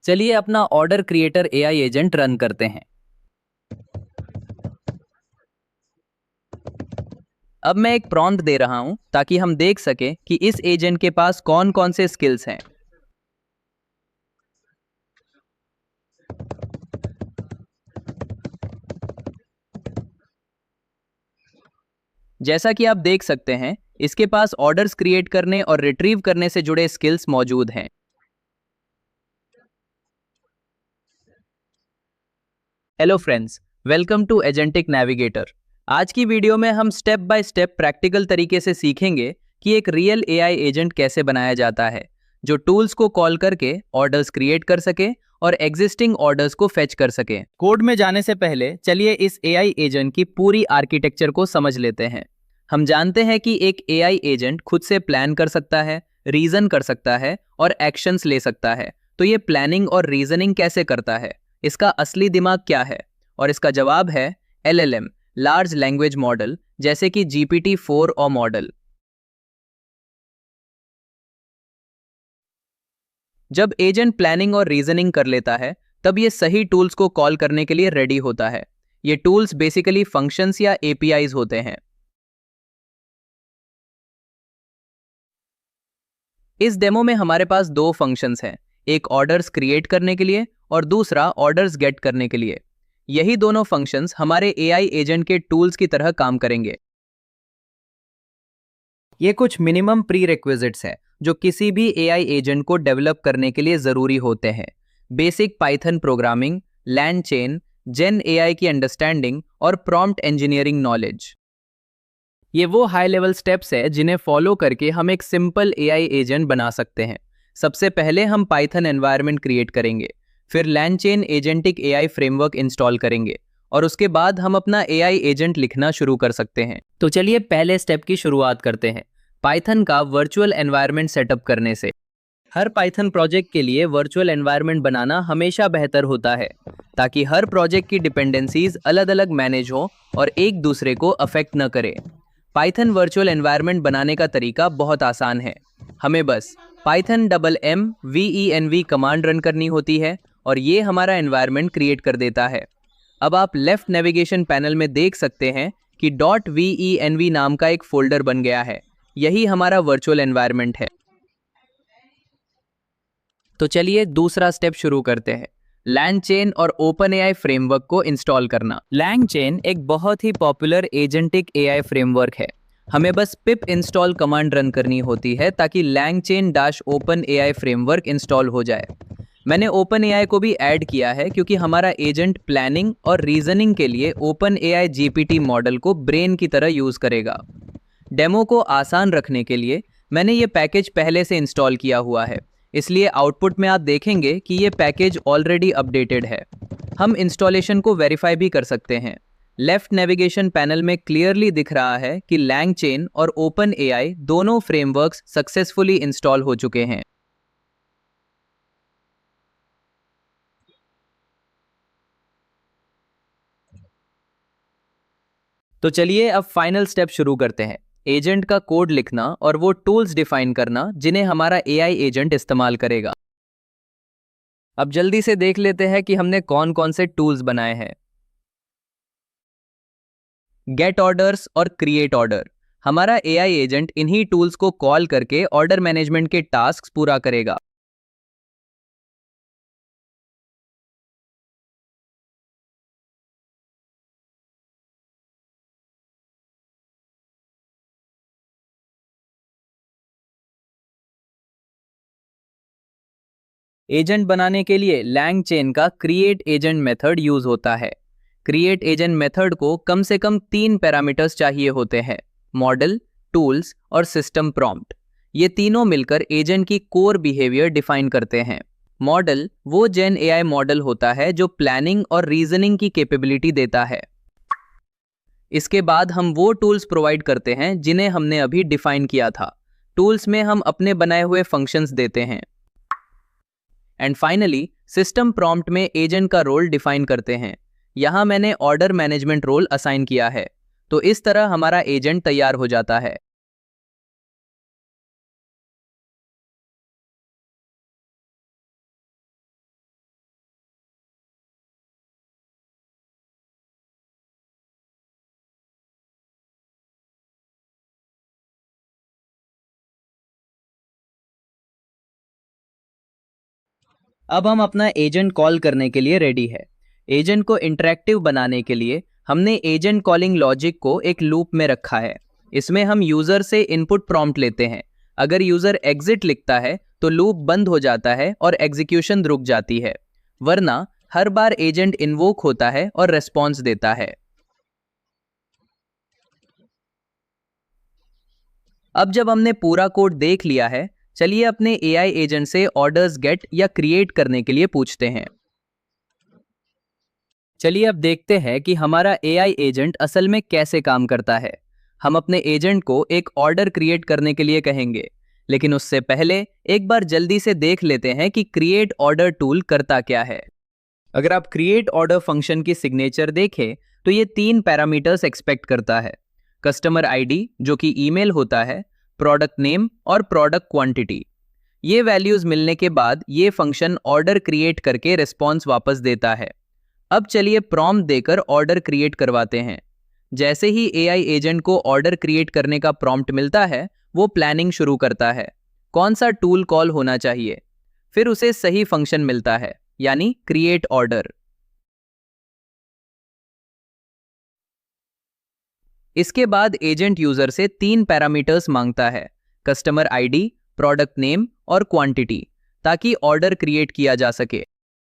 चलिए अपना order creator AI agent run करते हैं। अब मैं एक प्रॉम्प्ट दे रहा हूं ताकि हम देख सकें कि इस एजेंट के पास कौन कौन से स्किल्स हैं। जैसा कि आप देख सकते हैं, इसके पास ऑर्डर्स क्रिएट करने और रिट्रीव करने से जुड़े स्किल्स मौजूद हैं। Hello friends, welcome to agentic navigator. आज की वीडियो में हम स्टेप बाय स्टेप प्रैक्टिकल तरीके से सीखेंगे कि एक रियल एआई एजेंट कैसे बनाया जाता है, जो टूल्स को कॉल करके ऑर्डर्स क्रिएट कर सके और एग्जिस्टिंग ऑर्डर्स को फेच कर सके। कोड में जाने से पहले चलिए इस एआई एजेंट की पूरी आर्किटेक्चर को समझ लेते हैं। हम जानते हैं कि एक एआई एजेंट खुद से प्लान कर सकता है, रीजन कर सकता है और एक्शंस ले सकता है। तो ये प्लानिंग और रीजनिंग कैसे करता है, इसका असली दिमाग क्या है? और इसका जवाब है LLM, लार्ज लैंग्वेज मॉडल, जैसे कि GPT-4 और मॉडल। जब एजेंट प्लानिंग और रीजनिंग कर लेता है, तब ये सही टूल्स को कॉल करने के लिए रेडी होता है। ये टूल्स बेसिकली फंक्शंस या APIs होते हैं। इस डेमो में हमारे पास दो फंक्शंस हैं, एक ऑर्डर्स क्रिएट करने के लिए और दूसरा ऑर्डर्स गेट करने के लिए। यही दोनों फंक्शंस हमारे एआई एजेंट के टूल्स की तरह काम करेंगे। ये कुछ मिनिमम प्री रिक्विजिट्स हैं जो किसी भी एआई एजेंट को डेवलप करने के लिए ज़रूरी होते हैं। Basic Python programming, LangChain, Gen AI की अंडरस्टैंडिंग और प्रॉम्प्ट इंजीनियरिंग नॉलेज। ये वो हाई लेवल स्टेप्स है जिन्हें फॉलो करके हम एक सिंपल एआई एजेंट बना सकते हैं। सबसे पहले हम पाइथन एनवायरनमेंट क्रिएट करेंगे, फिर लैंडचेन एजेंटिक एआई फ्रेमवर्क इंस्टॉल करेंगे और उसके बाद हम अपना एआई एजेंट लिखना शुरू कर सकते हैं। तो चलिए पहले स्टेप की शुरुआत करते हैं, पाइथन का वर्चुअल एनवायरनमेंट सेटअप करने से। हर पाइथन प्रोजेक्ट के लिए वर्चुअल एनवायरनमेंट बनाना हमेशा बेहतर होता है, ताकि हर प्रोजेक्ट की डिपेंडेंसीज अलग अलग मैनेज हो और एक दूसरे को अफेक्ट न करे। पाइथन वर्चुअल एनवायरनमेंट बनाने का तरीका बहुत आसान है। हमें बस पाइथन $MVENV कमांड रन करनी होती है और ये हमारा एनवायरनमेंट क्रिएट कर देता है। अब आप लेफ्ट नेविगेशन पैनल में देख सकते हैं कि .venv नाम का एक फोल्डर बन गया है। यही हमारा वर्चुअल एनवायरनमेंट है। तो चलिए दूसरा स्टेप शुरू करते हैं, लैंडचेन और ओपनएआई फ्रेमवर्क को इंस्टॉल करना। लैंडचेन एक बहुत ही पॉपुलर एजेंटिक एआई फ्रेमवर्क है। हमें बस पिप इंस्टॉल कमांड रन करनी होती है ताकि langchain-openai फ्रेमवर्क इंस्टॉल हो जाए। मैंने ओपनएआई को भी ऐड किया है क्योंकि हमारा एजेंट प्लानिंग और रीजनिंग के लिए ओपनएआई GPT मॉडल को ब्रेन की तरह यूज करेगा। डेमो को आसान रखने के लिए मैंने ये पैकेज पहले से इंस्टॉल किया हुआ है, इसलिए आउटपुट में आप देखेंगे कि ये पैकेज ऑलरेडी अपडेटेड है। हम इंस्टॉलेशन को वेरीफाई भी कर सकते हैं। लेफ्ट नेविगेशन पैनल में क्लियरली दिख रहा है कि लैंगचेन और ओपनएआई दोनों फ्रेमवर्क्स सक्सेसफुली इंस्टॉल हो चुके हैं। तो चलिए अब फाइनल स्टेप शुरू करते हैं, एजेंट का कोड लिखना और वो टूल्स डिफाइन करना जिन्हें हमारा एआई एजेंट इस्तेमाल करेगा। अब जल्दी से देख लेते हैं कि हमने कौन कौन से टूल्स बनाए हैं। गेट ऑर्डर्स और क्रिएट ऑर्डर। हमारा एआई एजेंट इन्हीं टूल्स को कॉल करके ऑर्डर मैनेजमेंट के टास्क पूरा करेगा। एजेंट बनाने के लिए लैंगचेन का क्रिएट एजेंट मेथड यूज होता है। क्रिएट एजेंट मेथड को कम से कम 3 पैरामीटर्स चाहिए होते हैं, मॉडल, टूल्स और सिस्टम प्रॉम्प्ट। ये तीनों मिलकर एजेंट की कोर बिहेवियर डिफाइन करते हैं। मॉडल वो जेन एआई मॉडल होता है जो प्लानिंग और रीजनिंग की कैपेबिलिटी देता है। इसके बाद हम वो टूल्स प्रोवाइड करते हैं जिन्हें हमने अभी डिफाइन किया था। टूल्स में हम अपने बनाए हुए फंक्शंस देते हैं। एंड फाइनली सिस्टम प्रॉम्प्ट में एजेंट का रोल डिफाइन करते हैं। यहां मैंने ऑर्डर मैनेजमेंट रोल असाइन किया है। तो इस तरह हमारा एजेंट तैयार हो जाता है। अब हम अपना एजेंट कॉल करने के लिए रेडी है। एजेंट को इंटरेक्टिव बनाने के लिए हमने एजेंट कॉलिंग लॉजिक को एक लूप में रखा है। इसमें हम यूजर से इनपुट प्रॉम्प्ट लेते हैं। अगर यूजर एग्जिट लिखता है तो लूप बंद हो जाता है और एग्जीक्यूशन रुक जाती है, वरना हर बार एजेंट इन्वोक होता है और रेस्पॉन्स देता है। अब जब हमने पूरा कोड देख लिया है, चलिए अपने एआई एजेंट से ऑर्डर्स गेट या क्रिएट करने के लिए पूछते हैं। चलिए अब देखते हैं कि हमारा एआई एजेंट असल में कैसे काम करता है। हम अपने एजेंट को एक ऑर्डर क्रिएट करने के लिए कहेंगे, लेकिन उससे पहले एक बार जल्दी से देख लेते हैं कि क्रिएट ऑर्डर टूल करता क्या है। अगर आप क्रिएट ऑर्डर फंक्शन की सिग्नेचर देखें तो ये 3 पैरामीटर्स एक्सपेक्ट करता है। कस्टमर आईडी जो कि ईमेल होता है, प्रोडक्ट नेम और प्रोडक्ट क्वांटिटी। ये वैल्यूज मिलने के बाद ये फंक्शन ऑर्डर क्रिएट करके रिस्पॉन्स वापस देता है। अब चलिए प्रॉम्प्ट देकर ऑर्डर क्रिएट करवाते हैं। जैसे ही एआई एजेंट को ऑर्डर क्रिएट करने का प्रॉम्प्ट मिलता है, वो प्लानिंग शुरू करता है, कौन सा टूल कॉल होना चाहिए। फिर उसे सही फंक्शन मिलता है, यानी क्रिएट ऑर्डर। इसके बाद एजेंट यूजर से 3 पैरामीटर्स मांगता है, कस्टमर आईडी, प्रोडक्ट नेम और क्वांटिटी, ताकि ऑर्डर क्रिएट किया जा सके।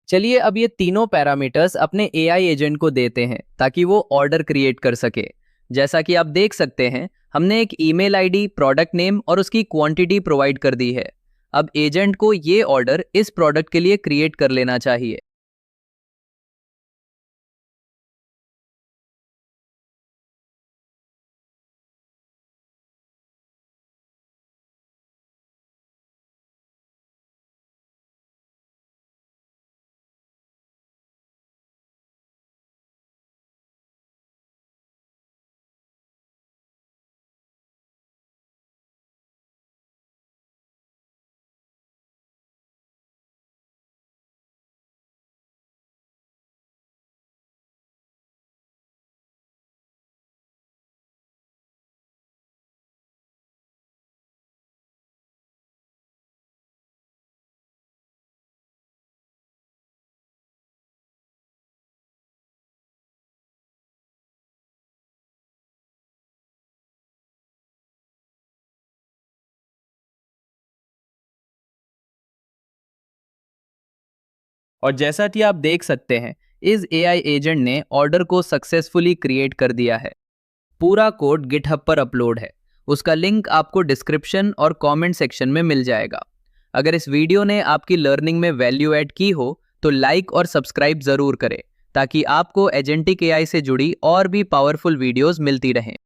चलिए अब ये तीनों पैरामीटर्स अपने एआई एजेंट को देते हैं ताकि वो ऑर्डर क्रिएट कर सके। जैसा कि आप देख सकते हैं, हमने एक ईमेल आईडी, प्रोडक्ट नेम और उसकी क्वांटिटी प्रोवाइड कर दी है। अब एजेंट को ये ऑर्डर इस प्रोडक्ट के लिए क्रिएट कर लेना चाहिए। और जैसा कि आप देख सकते हैं, इस एआई एजेंट ने ऑर्डर को सक्सेसफुली क्रिएट कर दिया है। पूरा कोड गिटहब पर अपलोड है। उसका लिंक आपको डिस्क्रिप्शन और कमेंट सेक्शन में मिल जाएगा। अगर इस वीडियो ने आपकी लर्निंग में वैल्यू ऐड की हो तो लाइक और सब्सक्राइब जरूर करें, ताकि आपको एजेंटिक एआई से जुड़ी और भी पावरफुल वीडियोस मिलती रहें।